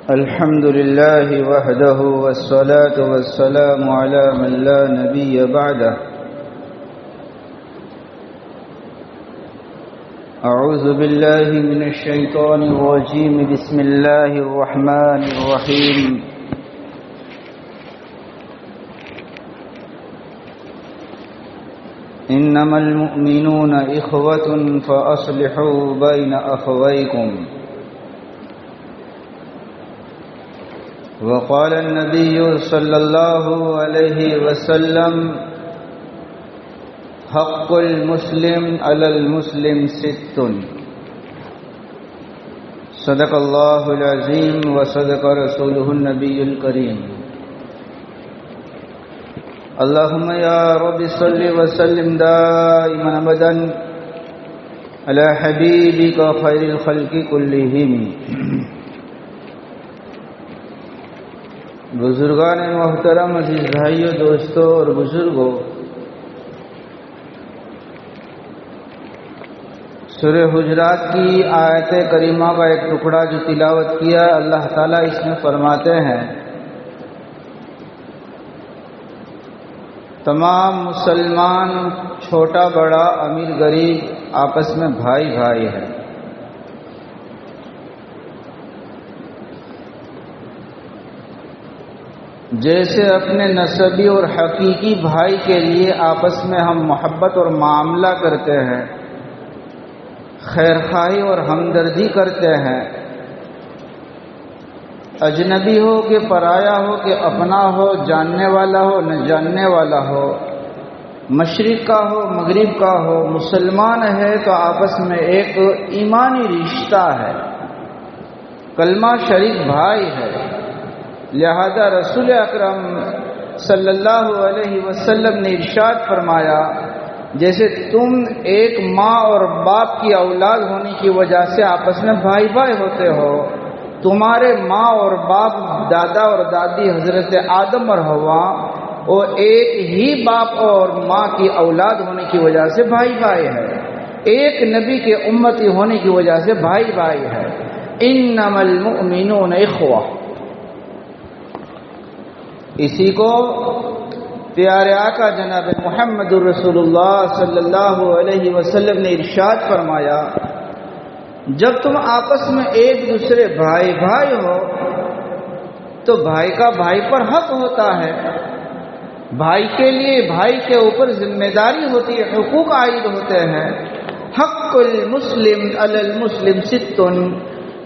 الحمد لله وحده والصلاة والسلام على من لا نبي بعده. أعوذ بالله من الشيطان الرجيم. بسم الله الرحمن الرحيم. إنما المؤمنون إخوة فأصلحوا بين أخويكم. وقال النبي صلى الله عليه وسلم: حق المسلم على المسلم ست. صدق الله العظيم وصدق رسوله النبي الكريم. اللهم يا رب صل وسلم دائما ابدا على حبيبك خير الخلق كلهم. بزرگان محترم، عزیز بھائیوں، دوستوں اور بزرگوں، سورہ حجرات کی آیت کریمہ کا ایک ٹکڑا جو تلاوت کیا، اللہ تعالیٰ اس میں فرماتے ہیں: تمام مسلمان، چھوٹا بڑا، امیر غریب، آپس میں بھائی بھائی ہیں. جیسے اپنے نسبی اور حقیقی بھائی کے لیے آپس میں ہم محبت اور معاملہ کرتے ہیں، خیرخواہی اور ہمدردی کرتے ہیں، اجنبی ہو کہ پرایا ہو کہ اپنا ہو، جاننے والا ہو نہ جاننے والا ہو، مشرق کا ہو مغرب کا ہو، مسلمان ہے تو آپس میں ایک ایمانی رشتہ ہے، کلمہ شریک بھائی ہے. لہذا رسول اکرم صلی اللہ علیہ وسلم نے ارشاد فرمایا: جیسے تم ایک ماں اور باپ کی اولاد ہونے کی وجہ سے آپس میں بھائی بھائی ہوتے ہو، تمہارے ماں اور باپ، دادا اور دادی حضرت آدم اور حوا، وہ ایک ہی باپ اور ماں کی اولاد ہونے کی وجہ سے بھائی بھائی ہے، ایک نبی کے امتی ہونے کی وجہ سے بھائی بھائی ہے. انما المؤمنون اخوہ. اسی کو پیارے آقا جناب محمد رسول اللہ صلی اللہ علیہ وسلم نے ارشاد فرمایا: جب تم آپس میں ایک دوسرے بھائی بھائی ہو تو بھائی کا بھائی پر حق ہوتا ہے، بھائی کے لیے بھائی کے اوپر ذمہ داری ہوتی ہے، حقوق عائد ہوتے ہیں. حق المسلم علی المسلم ست.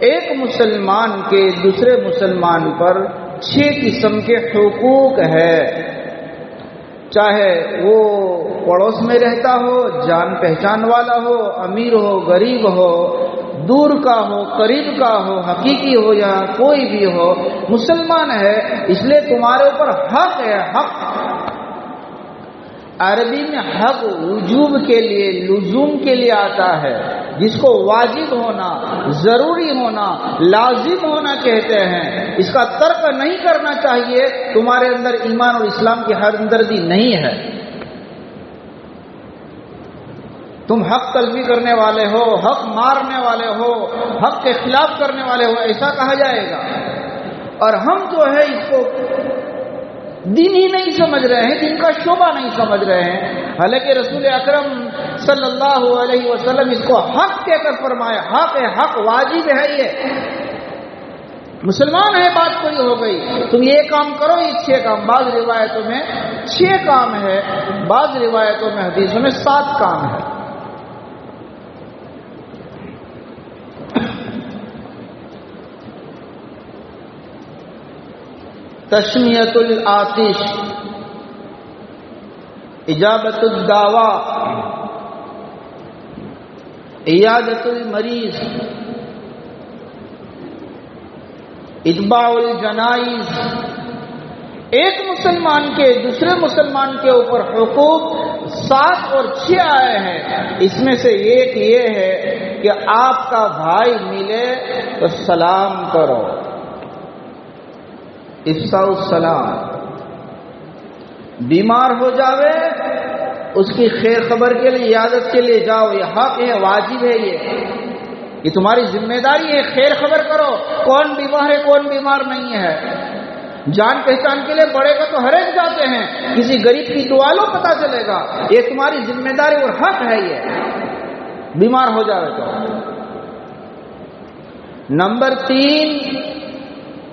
ایک مسلمان کے دوسرے مسلمان پر 6 قسم کے حقوق ہے، چاہے وہ پڑوس میں رہتا ہو، جان پہچان والا ہو، امیر ہو غریب ہو، دور کا ہو قریب کا ہو، حقیقی ہو یا کوئی بھی ہو، مسلمان ہے، اس لیے تمہارے اوپر حق ہے. حق عربی میں حق وجوب کے لیے، لزوم کے لیے آتا ہے، جس کو واجب ہونا، ضروری ہونا، لازم ہونا کہتے ہیں. اس کا ترک نہیں کرنا چاہیے. تمہارے اندر ایمان اور اسلام کی ہمدردی نہیں ہے، تم حق تلفی کرنے والے ہو، حق مارنے والے ہو، حق کے خلاف کرنے والے ہو، ایسا کہا جائے گا. اور ہم جو ہے اس کو دین ہی نہیں سمجھ رہے ہیں، دین کا شعبہ نہیں سمجھ رہے ہیں، حالانکہ رسول اکرم صلی اللہ علیہ وسلم اس کو حق کہہ کر فرمایا. حق ہے، حق واجب ہے. یہ مسلمان ہے، بات کوئی ہو گئی، تم یہ کام کرو، یہ 6 کام. بعض روایتوں میں 6 کام ہے، بعض روایتوں میں حدیثوں میں 7 کام ہے. تشمیت العاطش، اجابت الدعوی، عیادت المریض، اتباع الجنائز. ایک مسلمان کے دوسرے مسلمان کے اوپر حقوق 7 اور 6 آئے ہیں. اس میں سے ایک یہ ہے کہ آپ کا بھائی ملے تو سلام کرو، افشاء السلام. بیمار ہو جاوے اس کی خیر خبر کے لیے، عیادت کے لیے جاؤ، یہ حق ہے، واجب ہے. یہ یہ تمہاری ذمہ داری ہے، خیر خبر کرو، کون بیمار ہے کون بیمار نہیں ہے۔ جان پہچان کے لیے بڑے کا تو ہر ایک جاتے ہیں، کسی غریب کی دعا لو پتہ چلے گا، یہ تمہاری ذمہ داری اور حق ہے۔ یہ بیمار ہو جائے تو نمبر 3،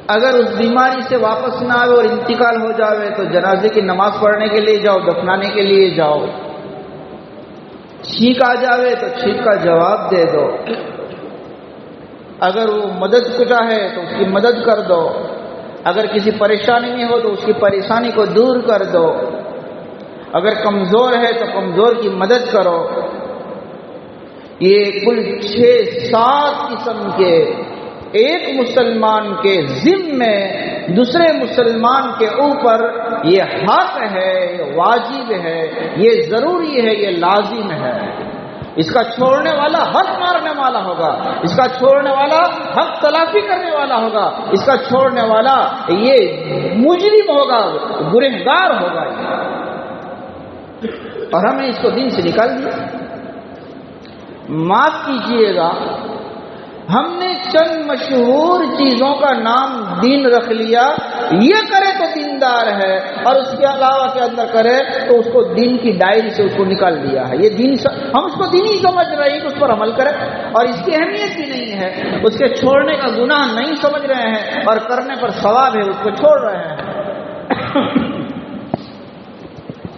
اگر اس بیماری سے واپس نہ آئے اور انتقال ہو جاوے تو جنازے کی نماز پڑھنے کے لیے جاؤ، دفنانے کے لیے جاؤ۔ چھینک آ جاوے تو چھینک کا جواب دے دو، اگر وہ مدد کچا ہے تو اس کی مدد کر دو، اگر کسی پریشانی میں ہو تو اس کی پریشانی کو دور کر دو، اگر کمزور ہے تو کمزور کی مدد کرو۔ یہ کل 6-7 قسم کے ایک مسلمان کے ذمے دوسرے مسلمان کے اوپر یہ حق ہے، یہ واجب ہے، یہ ضروری ہے، یہ لازم ہے۔ اس کا چھوڑنے والا حق مارنے والا ہوگا، اس کا چھوڑنے والا حق تلافی کرنے والا ہوگا، اس کا چھوڑنے والا یہ مجرم ہوگا، گنہگار ہوگا۔ اور ہم نے اس کو دین سے نکال دیا۔ معاف کیجئے گا، ہم نے چند مشہور چیزوں کا نام دین رکھ لیا، یہ کرے تو دیندار ہے، اور اس کے علاوہ کے اندر کرے تو اس کو دین کی دائرے سے اس کو نکال دیا ہے۔ یہ دین ہم اس کو دینی سمجھ رہے ہیں کہ اس پر عمل کرے، اور اس کی اہمیت بھی نہیں ہے، اس کے چھوڑنے کا گناہ نہیں سمجھ رہے ہیں، اور کرنے پر ثواب ہے، اس کو چھوڑ رہے ہیں۔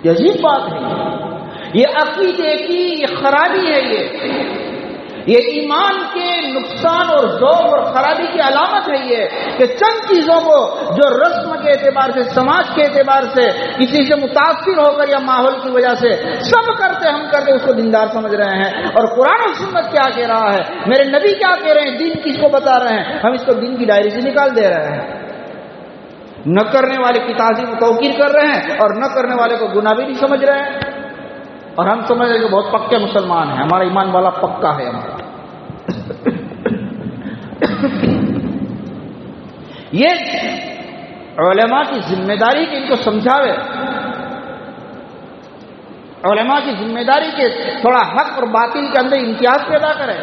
یہ عجیب بات ہے، یہ عقیدے کی خرابی ہے، یہ ایمان کے نقصان اور ذوق اور خرابی کی علامت ہے یہ کہ چند چیزوں کو جو رسم کے اعتبار سے، سماج کے اعتبار سے کسی سے متاثر ہو کر یا ماحول کی وجہ سے سب کرتے ہم کرتے اس کو دیندار سمجھ رہے ہیں۔ اور قرآن و سنت کیا کہہ رہا ہے، میرے نبی کیا کہہ رہے ہیں، دین کس کو بتا رہے ہیں، ہم اس کو دین کی دائرے سے نکال دے رہے ہیں۔ نہ کرنے والے کی تعظیم و توقیر کر رہے ہیں، اور نہ کرنے والے کو گناہ بھی نہیں سمجھ رہے ہیں، اور ہم سمجھ رہے ہیں کہ بہت پکے مسلمان ہیں، ہمارا ایمان والا پکا ہے ہمارا۔ یہ علماء کی ذمہ داری کہ ان کو سمجھاوے، علماء کی ذمہ داری کہ تھوڑا حق اور باطل کے اندر امتیاز پیدا کرے،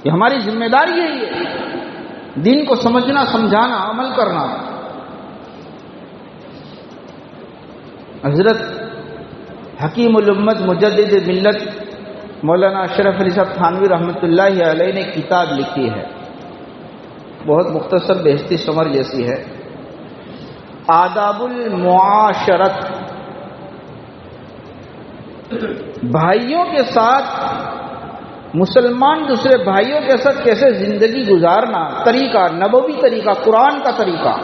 یہ ہماری ذمہ داری ہے۔ یہ دین کو سمجھنا، سمجھانا، عمل کرنا۔ حضرت حکیم الامت مجدد ملت مولانا اشرف علی صاحب تھانوی رحمۃ اللہ علیہ نے کتاب لکھی ہے، بہت مختصر بہشتی ثمر جیسی ہے، آداب المعاشرت، بھائیوں کے ساتھ، مسلمان دوسرے بھائیوں کے ساتھ کیسے زندگی گزارنا، طریقہ، نبوی طریقہ، قرآن کا طریقہ۔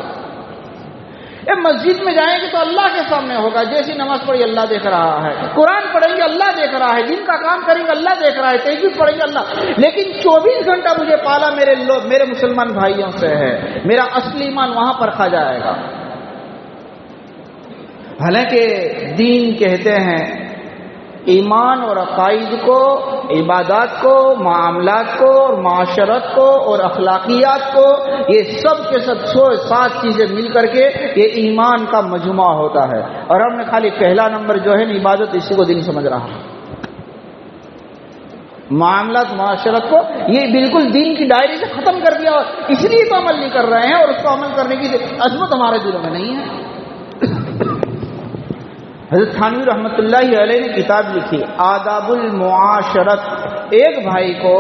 مسجد میں جائیں گے تو اللہ کے سامنے ہوگا، جیسی نماز پڑھی اللہ دیکھ رہا ہے، قرآن پڑھیں گے اللہ دیکھ رہا ہے، دین کا کام کریں گے اللہ دیکھ رہا ہے، تہجد پڑھیں گے اللہ، لیکن 24 گھنٹہ مجھے پالا میرے مسلمان بھائیوں سے ہے، میرا اصلی ایمان وہاں پر کھا جائے گا۔ حالانکہ دین کہتے ہیں ایمان اور عقائد کو، عبادات کو، معاملات کو اور معاشرت کو اور اخلاقیات کو، یہ سب کے سب 7 چیزیں مل کر کے یہ ایمان کا مجموعہ ہوتا ہے، اور ہم نے خالی پہلا نمبر جو ہے نا عبادت، اسی کو دین سمجھ رہا ہے۔ معاملات، معاشرت کو یہ بالکل دین کی دائرے سے ختم کر دیا، اور اس لیے تو عمل نہیں کر رہے ہیں، اور اس کو عمل کرنے کی عظمت ہمارے دلوں میں نہیں ہے۔ حضرت تھانوی رحمۃ اللہ علیہ نے کتاب لکھی آداب المعاشرت، ایک بھائی کو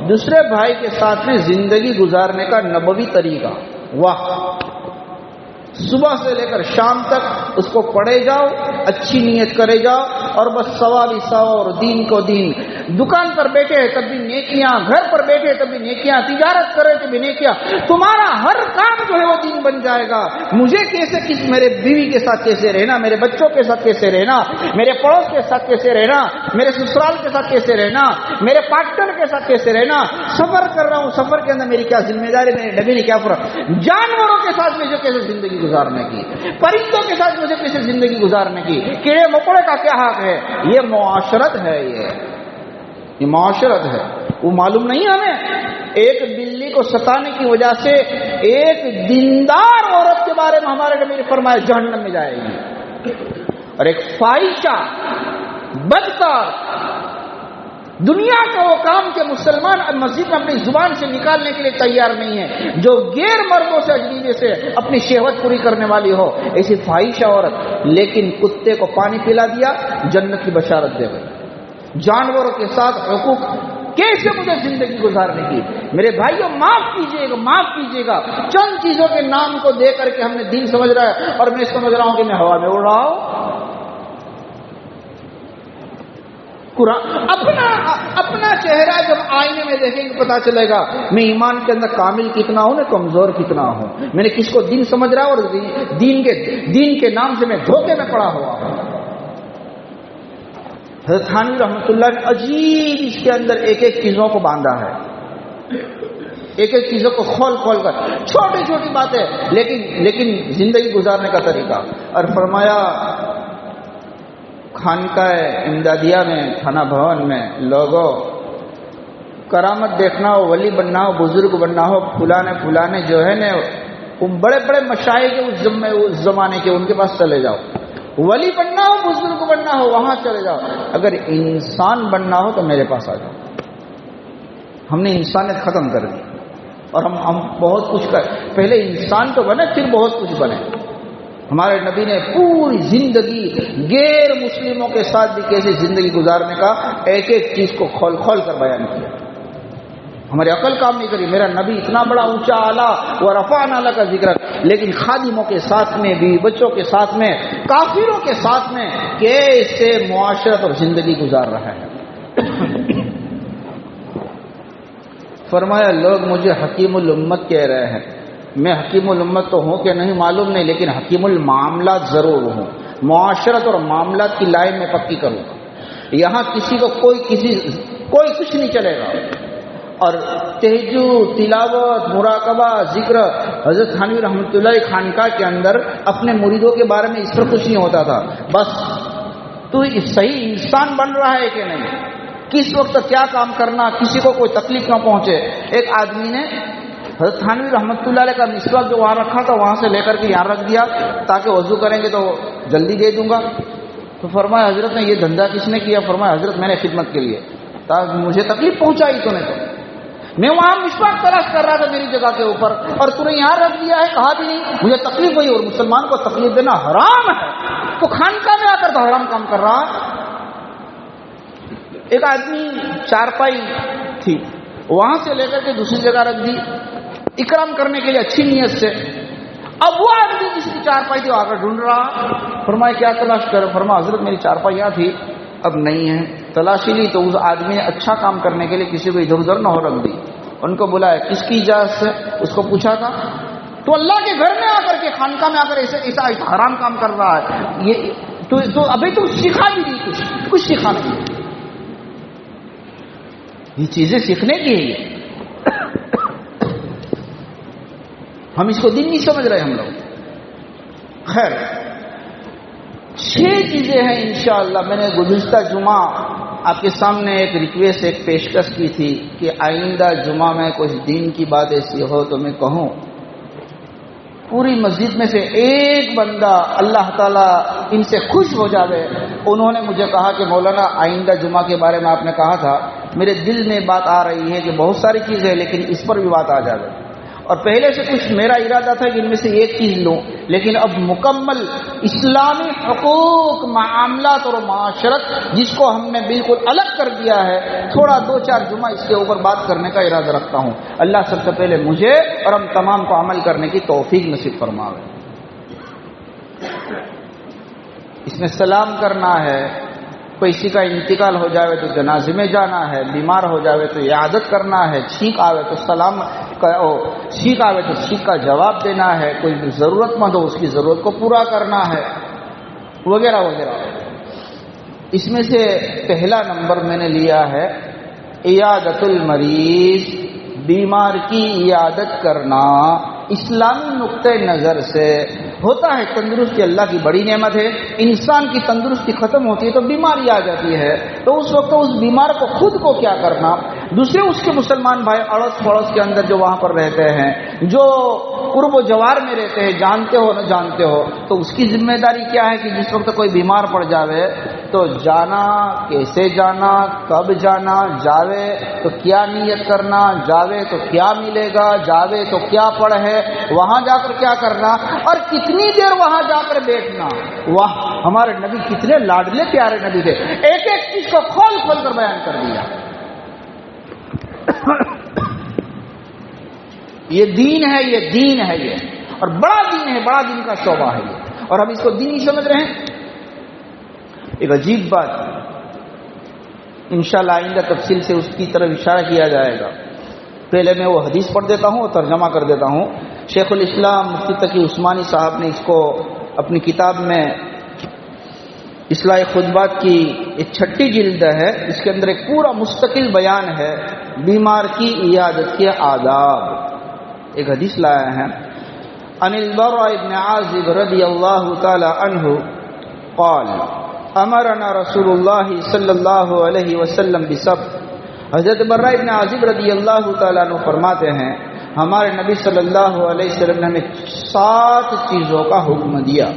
دوسرے بھائی کے ساتھ میں زندگی گزارنے کا نبوی طریقہ۔ واہ، صبح سے لے کر شام تک اس کو پڑھے جاؤ، اچھی نیت کرے جاؤ، اور بس ثواب ہی ثواب اور دین کو دین۔ دکان پر بیٹھے تب بھی نیکیاں، گھر پر بیٹھے تب بھی نیکیاں، تجارت کرے تب بھی نیکیاں، تمہارا ہر کام جو ہے وہ دین بن جائے گا۔ مجھے کیسے میرے بیوی کے ساتھ کیسے رہنا، میرے بچوں کے ساتھ کیسے رہنا، میرے پڑوس کے ساتھ کیسے رہنا، میرے سسرال کے ساتھ کیسے رہنا، میرے پارٹنر کے ساتھ کیسے رہنا، سفر کر رہا ہوں، سفر کے اندر میری کیا ذمہ داری، میرے نبی نے کیا فرمایا، جانوروں کے ساتھ مجھے کیسے زندگی گزارنے کی، پرندوں کے ساتھ مجھے کیسے زندگی گزارنے کی، کیڑے مکوڑے کا کیا حق ہے۔ یہ معاشرت ہے، یہ معاشرت ہے۔ وہ معلوم نہیں ہمیں، ایک بلی کو ستانے کی وجہ سے ایک دیندار عورت کے بارے میں ہمارے نبی نے فرمایا جہنم میں جائے گی، اور ایک فاحشہ، بدکار دنیا کا وہ کام کہ مسلمان اب مسجد میں اپنی زبان سے نکالنے کے لیے تیار نہیں ہے جو غیر مردوں سے اجنبی سے اپنی شہوت پوری کرنے والی ہو، ایسی فاحشہ عورت، لیکن کتے کو پانی پلا دیا جنت کی بشارت دے گئی۔ جانوروں کے ساتھ حقوق کیسے مجھے زندگی گزارنے کی؟ میرے بھائیوں معاف کیجیے گا چند چیزوں کے نام کو دے کر کے ہم نے دین سمجھ رہا ہے اور میں سمجھ رہا ہوں کہ میں ہوا میں اڑ رہا ہوں۔ اپنا چہرہ جب آئینے میں دیکھیں گے پتا چلے گا میں ایمان کے اندر کامل کتنا ہوں، کمزور کتنا ہوں، میں نے کس کو دین سمجھ رہا اور دین کے نام سے میں دھوکے میں پڑا ہوا ہوں۔ حضرت تھانوی رحمۃ اللہ نے عجیب اس کے اندر ایک ایک چیزوں کو باندھا ہے، ایک ایک چیزوں کو کھول کر، چھوٹی چھوٹی باتیں لیکن زندگی گزارنے کا طریقہ۔ اور فرمایا خانقاہ امدادیہ میں، تھانہ بھون میں لوگوں کرامت دیکھنا ہو، ولی بننا ہو، بزرگ بننا ہو، پھلانے جو ہے نا وہ بڑے بڑے مشائخ اس زمانے کے، ان کے پاس چلے جاؤ۔ ولی بننا ہو، بزرگ بننا ہو، وہاں چلے جاؤ۔ اگر انسان بننا ہو تو میرے پاس آ جاؤ۔ ہم نے انسانیت ختم کر دی اور ہم بہت کچھ پہلے انسان تو بنے پھر بہت کچھ بنے۔ ہمارے نبی نے پوری زندگی غیر مسلموں کے ساتھ بھی کیسے زندگی گزارنے کا ایک ایک چیز کو کھول کر بیان کیا۔ ہماری عقل کام نہیں کری۔ میرا نبی اتنا بڑا اونچا اعلیٰ و رفعنا لک کا ذکر، لیکن خادموں کے ساتھ میں، بیوی بچوں کے ساتھ میں، کافروں کے ساتھ میں کیسے معاشرت اور زندگی گزار رہا ہے۔ فرمایا لوگ مجھے حکیم الامت کہہ رہے ہیں، میں حکیم الامت تو ہوں کہ نہیں معلوم نہیں، لیکن حکیم المعاملات ضرور ہوں۔ معاشرت اور معاملات کی لائن میں پکی کروں گا، یہاں کسی کو کوئی کچھ نہیں چلے گا۔ اور تہجد، تلاوت، مراقبہ، ذکر، حضرت تھانوی رحمۃ اللہ خانقاہ کے اندر اپنے مریدوں کے بارے میں اس پر کچھ نہیں ہوتا تھا، بس تو صحیح انسان بن رہا ہے کہ نہیں، کس وقت کیا کام کرنا، کسی کو کوئی تکلیف نہ پہنچے۔ ایک آدمی نے حضرت تھانوی رحمۃ اللہ علیہ کا مسواک جو وہاں رکھا تھا وہاں سے لے کر کے یہاں رکھ دیا تاکہ وضو کریں گے تو جلدی دے دوں گا۔ تو فرمایا حضرت نے یہ دھندا کس نے کیا؟ فرمایا حضرت میں نے خدمت کے لیے، تاکہ مجھے تکلیف پہنچائی تو نے، تو میں وہاں مسواک تلاش کر رہا تھا میری جگہ کے اوپر اور تو نے یہاں رکھ دیا ہے، کہا بھی نہیں، مجھے تکلیف ہوئی۔ اور مسلمان کو تکلیف دینا حرام ہے، تو خانقاہ میں آ کر تو حرام کام کر رہا۔ ایک آدمی چارپائی تھی وہاں سے لے کر کے دوسری جگہ رکھ دی اکرام کرنے کے لیے اچھی نیت سے۔ اب وہ آدمی جس کی چارپائی تھی آ کر ڈھونڈ رہا۔ فرمایا کیا تلاش کر؟ فرمایا حضرت میری چارپائی یہاں تھی، اب نہیں ہے۔ تلاشی لی تو اس آدمی نے اچھا کام کرنے کے لیے کسی کو ادھر ادھر نہ ہو رکھ دی۔ ان کو بلایا، کس کی اجازت سے؟ اس کو پوچھا تھا تو اللہ کے گھر میں آ کر کے، خانقاہ میں آ کر ایسا حرام کام کر رہا ہے، یہ تو ابھی تو سکھا بھی نہیں، کچھ سکھا نہیں۔ یہ چیزیں سیکھنے کی ہے، ہم اس کو دین نہیں سمجھ رہے ہم لوگ۔ خیر 6 چیزیں ہیں انشاءاللہ۔ میں نے گزشتہ جمعہ آپ کے سامنے ایک ریکویسٹ، ایک پیشکش کی تھی کہ آئندہ جمعہ میں کچھ دین کی بات ایسی ہو تو میں کہوں۔ پوری مسجد میں سے ایک بندہ اللہ تعالیٰ ان سے خوش ہو جاوے۔ انہوں نے مجھے کہا کہ مولانا آئندہ جمعہ کے بارے میں آپ نے کہا تھا، میرے دل میں بات آ رہی ہے کہ بہت ساری چیزیں لیکن اس پر بھی بات آ جائے۔ اور پہلے سے کچھ میرا ارادہ تھا کہ ان میں سے ایک چیز لوں، لیکن اب مکمل اسلامی حقوق، معاملات اور معاشرت جس کو ہم نے بالکل الگ کر دیا ہے، تھوڑا 2-4 جمعہ اس کے اوپر بات کرنے کا ارادہ رکھتا ہوں۔ اللہ سب سے پہلے مجھے اور ہم تمام کو عمل کرنے کی توفیق نصیب فرمائے۔ اس میں سلام کرنا ہے، کسی کا انتقال ہو جاوے تو جنازے میں جانا ہے، بیمار ہو جاوے تو عیادت کرنا ہے، چھینک آوے تو سلام چھینک آوے تو چھینک کا جواب دینا ہے، کوئی ضرورت مند ہو اس کی ضرورت کو پورا کرنا ہے، وغیرہ وغیرہ۔ اس میں سے پہلا نمبر میں نے لیا ہے عیادت المریض، بیمار کی عیادت کرنا اسلامی نقطۂ نظر سے ہوتا ہے۔ تندرستی اللہ کی بڑی نعمت ہے، انسان کی تندرستی ختم ہوتی ہے تو بیماری آ جاتی ہے، تو اس وقت اس بیمار کو خود کو کیا کرنا، دوسرے اس کے مسلمان بھائی اڑوس پڑوس کے اندر جو وہاں پر رہتے ہیں، جو قرب و جوار میں رہتے ہیں، جانتے ہو نہ جانتے ہو، تو اس کی ذمہ داری کیا ہے کہ جس وقت کوئی بیمار پڑ جاوے تو جانا کیسے جانا، کب جانا، جاوے تو کیا نیت کرنا، جاوے تو کیا ملے گا، جاوے تو کیا پڑھ ہے، وہاں جا کر کیا کرنا، اور کتنی دیر وہاں جا کر بیٹھنا۔ واہ، ہمارے نبی کتنے لاڈلے پیارے نبی تھے، ایک ایک چیز کو کھول کھول کر بیان کر دیا۔ یہ دین ہے، یہ دین ہے، یہ اور بڑا دین ہے، بڑا دین کا شعبہ ہے یہ، اور ہم اس کو دین ہی سمجھ رہے ہیں۔ ایک عجیب بات، انشاءاللہ آئندہ تفصیل سے اس کی طرف اشارہ کیا جائے گا۔ پہلے میں وہ حدیث پڑھ دیتا ہوں اور ترجمہ کر دیتا ہوں۔ شیخ الاسلام مفتی تقی عثمانی صاحب نے اس کو اپنی کتاب میں اصلاح خطبات کی ایک 6 جلد ہے، اس کے اندر ایک پورا مستقل بیان ہے بیمار کی عیادت کے آداب۔ ایک حدیث لایا ہے، عن البراء بن عازب رضی اللہ تعالی عنہ قال امرنا رسول اللہ صلی اللہ علیہ وسلم بسبع۔ حضرت براء بن عازب رضی اللہ تعالیٰ عنہ فرماتے ہیں ہمارے نبی صلی اللہ علیہ وسلم نے ہمیں 7 چیزوں کا حکم دیا۔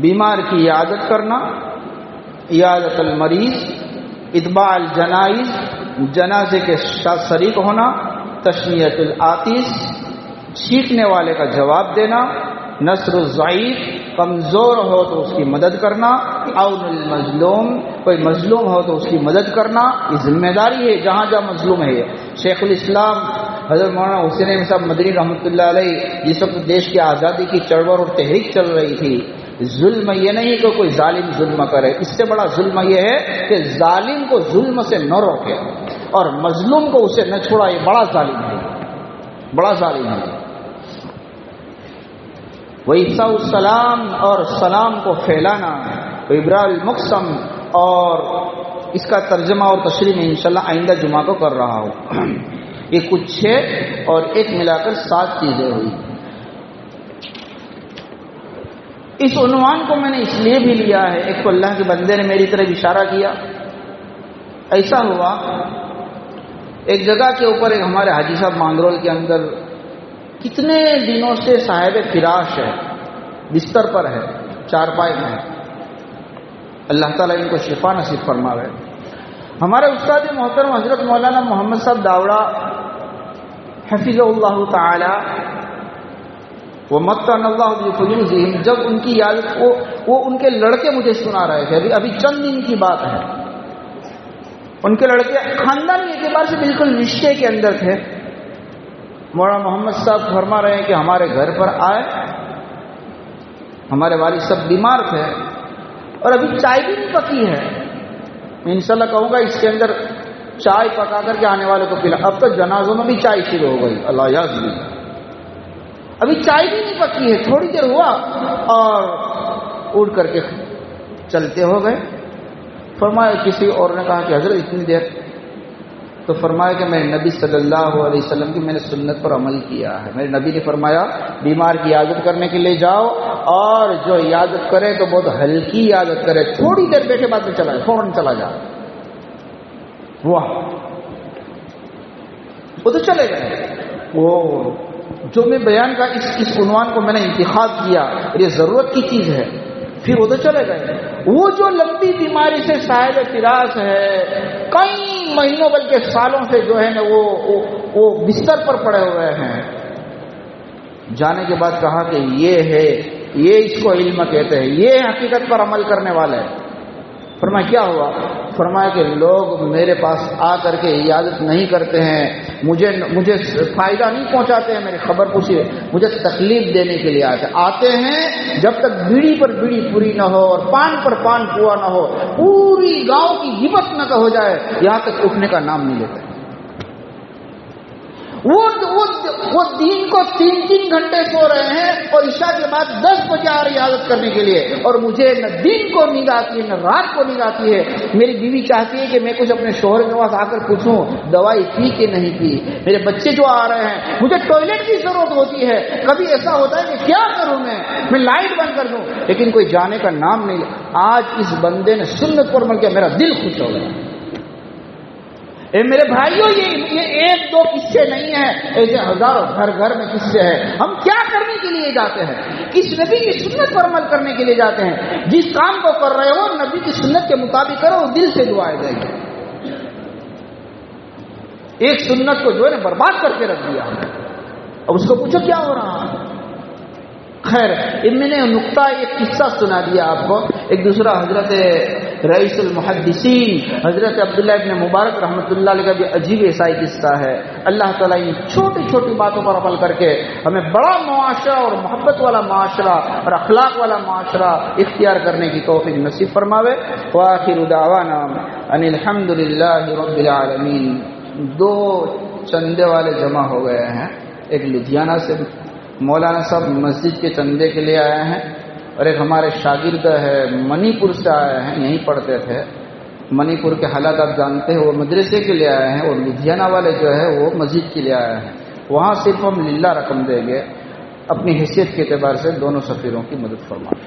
بیمار کی عیادت کرنا، عیادت المریض، اتباع الجنائز، جنازے کے ساتھ شریک ہونا، تشمیت العاطس، چھینکنے والے کا جواب دینا، نصر الضعیف، کمزور ہو تو اس کی مدد کرنا، عون المظلوم، کوئی مظلوم ہو تو اس کی مدد کرنا، یہ ذمہ داری ہے جہاں جہاں مظلوم ہے۔ شیخ الاسلام حضرت مولانا حسین صاحب مدنی رحمۃ اللہ علیہ جس وقت دیش کی آزادی کی چڑوڑ اور تحریک چل رہی تھی، ظلم یہ نہیں کہ کوئی ظالم ظلم کرے، اس سے بڑا ظلم یہ ہے کہ ظالم کو ظلم سے نہ روکے اور مظلوم کو اسے نہ چھوڑا، یہ بڑا ظالم ہے، بڑا ظالم ہے۔ وَإِفْشَاءُ السَّلَامِ، اور سلام کو پھیلانا، وَإِبْرَاءُ الْمُقْسَمِ، اور اس کا ترجمہ اور تشریح میں انشاءاللہ آئندہ جمعہ کو کر رہا ہوں۔ یہ کچھ 6 اور 1 ملا کر 7 چیزیں ہوئی۔ اس عنوان کو میں نے اس لیے بھی لیا ہے، ایک تو اللہ کے بندے نے میری طرف اشارہ کیا، ایسا ہوا ایک جگہ کے اوپر ایک ہمارے حاجی صاحب مانگرول کے اندر کتنے دنوں سے صاحب فراش ہے، بستر پر ہے، چارپائی میں ہے، اللہ تعالیٰ ان کو شفا نصیب فرماوے۔ ہمارے استاد محترم حضرت مولانا محمد صاحب داوڑا حفظ اللہ تعالی ومتعن اللہ بفیوضہم، جب ان کی عیادت کو وہ ان کے لڑکے مجھے سنا رہے تھے، ابھی چند دن کی بات ہے، ان کے لڑکے خاندانی اعتبار سے بالکل رشتے کے اندر تھے۔ مولانا محمد صاحب فرما رہے ہیں کہ ہمارے گھر پر آئے، ہمارے والد صاحب بیمار تھے اور ابھی چائے بھی نہیں پکی ہے، میں انشاءاللہ کہوں گا اس کے اندر چائے پکا کر کے آنے والے کو پلا، اب تو جنازوں میں بھی چائے شروع ہو گئی، اللہ یاد بھی، ابھی چائے بھی نہیں پکی ہے، تھوڑی دیر ہوا اور اٹھ کر کے چلتے ہو گئے۔ فرمایا کسی اور نے کہا کہ حضرت اتنی دیر، تو فرمایا کہ میں نبی صلی اللہ علیہ وسلم کی میں نے سنت پر عمل کیا ہے، میرے نبی نے فرمایا بیمار کی عیادت کرنے کے لیے جاؤ اور جو عیادت کرے تو بہت ہلکی عیادت کرے، تھوڑی دیر بیٹھے بعد میں چلا جائے، فوراً چلا جائے۔ واہ، وہ تو چلے گئے۔ وہ جو میں بیان کا اس عنوان کو میں نے انتخاب کیا، یہ ضرورت کی چیز ہے، پھر وہ تو چلے گئے۔ وہ جو لمبی بیماری سے صاحب فراش ہے، کئی مہینوں بلکہ سالوں سے جو ہے نا وہ بستر پر پڑے ہوئے ہیں، جانے کے بعد کہا کہ یہ ہے، یہ اس کو علم کہتے ہیں، یہ حقیقت پر عمل کرنے والے ہیں۔ فرمایا کیا ہوا؟ فرمایا کہ لوگ میرے پاس آ کر کے عیادت نہیں کرتے ہیں، مجھے فائدہ نہیں پہنچاتے ہیں، میری خبر پوچھیے، مجھے تکلیف دینے کے لیے آتے ہیں، جب تک بیڑی پر بیڑی پوری نہ ہو اور پان پر پان پورا نہ ہو، پوری گاؤں کی غیبت نہ ہو جائے، یہاں تک اٹھنے کا نام نہیں لیتے۔ وہ دن کو 3 گھنٹے سو رہے ہیں اور عشاء کے بعد 10 بجے آ رہی عیادت کرنے کے لیے، اور مجھے نہ دن کو نیند آتی ہے نہ رات کو نیند آتی ہے۔ میری بیوی چاہتی ہے کہ میں کچھ اپنے شوہر کے پاس آ کر پوچھوں دوائی پی کہ نہیں پی، میرے بچے جو آ رہے ہیں، مجھے ٹوائلٹ کی ضرورت ہوتی ہے، کبھی ایسا ہوتا ہے کہ کیا کروں میں لائٹ بند کر دوں، لیکن کوئی جانے کا نام نہیں۔ آج اس بندے نے سنت پر عمل کیا، میرا دل خوش ہو گیا۔ میرے بھائیوں، یہ 1-2 قصے نہیں ہیں، ایسے ہزاروں گھر میں قصے ہیں۔ ہم کیا کرنی کے لیے جاتے ہیں، کس نبی کی سنت پر عمل کرنے کے لیے جاتے ہیں۔ جس کام کو کر رہے ہو نبی کی سنت کے مطابق کرو، دل سے دعائیں دیں گے۔ ایک سنت کو جو ہے برباد کر کے رکھ دیا، اب اس کو پوچھو کیا ہو رہا ہے۔ خیر، میں نے نقطہ ایک قصہ سنا دیا آپ کو۔ ایک دوسرا حضرت رئیس المحدثین حضرت عبداللہ ابن مبارک رحمۃ اللہ علیہ کا بھی عجیب ایسا ہی قصہ ہے۔ اللہ تعالیٰ ان چھوٹی چھوٹی باتوں پر عمل کر کے ہمیں بڑا معاشرہ اور محبت والا معاشرہ اور اخلاق والا معاشرہ اختیار کرنے کی توفیق نصیب فرماوے۔ وآخر دعوانا ان الحمد للہ رب العالمین۔ دو چندے والے جمع ہو گئے ہیں، ایک لدھیانہ سے مولانا صاحب مسجد کے چندے کے لیے آئے ہیں، اور ایک ہمارے شاگرد ہے منی پور سے آئے ہیں، یہیں پڑھتے تھے۔ منی پور کے حالات آپ جانتے ہیں، وہ مدرسے کے لیے آئے ہیں، اور لدھیانہ والے جو ہے وہ مسجد کے لیے آئے ہیں۔ وہاں صرف ہم للہ رقم دیں گے۔ اپنی حیثیت کے اعتبار سے دونوں سفیروں کی مدد فرمائیں۔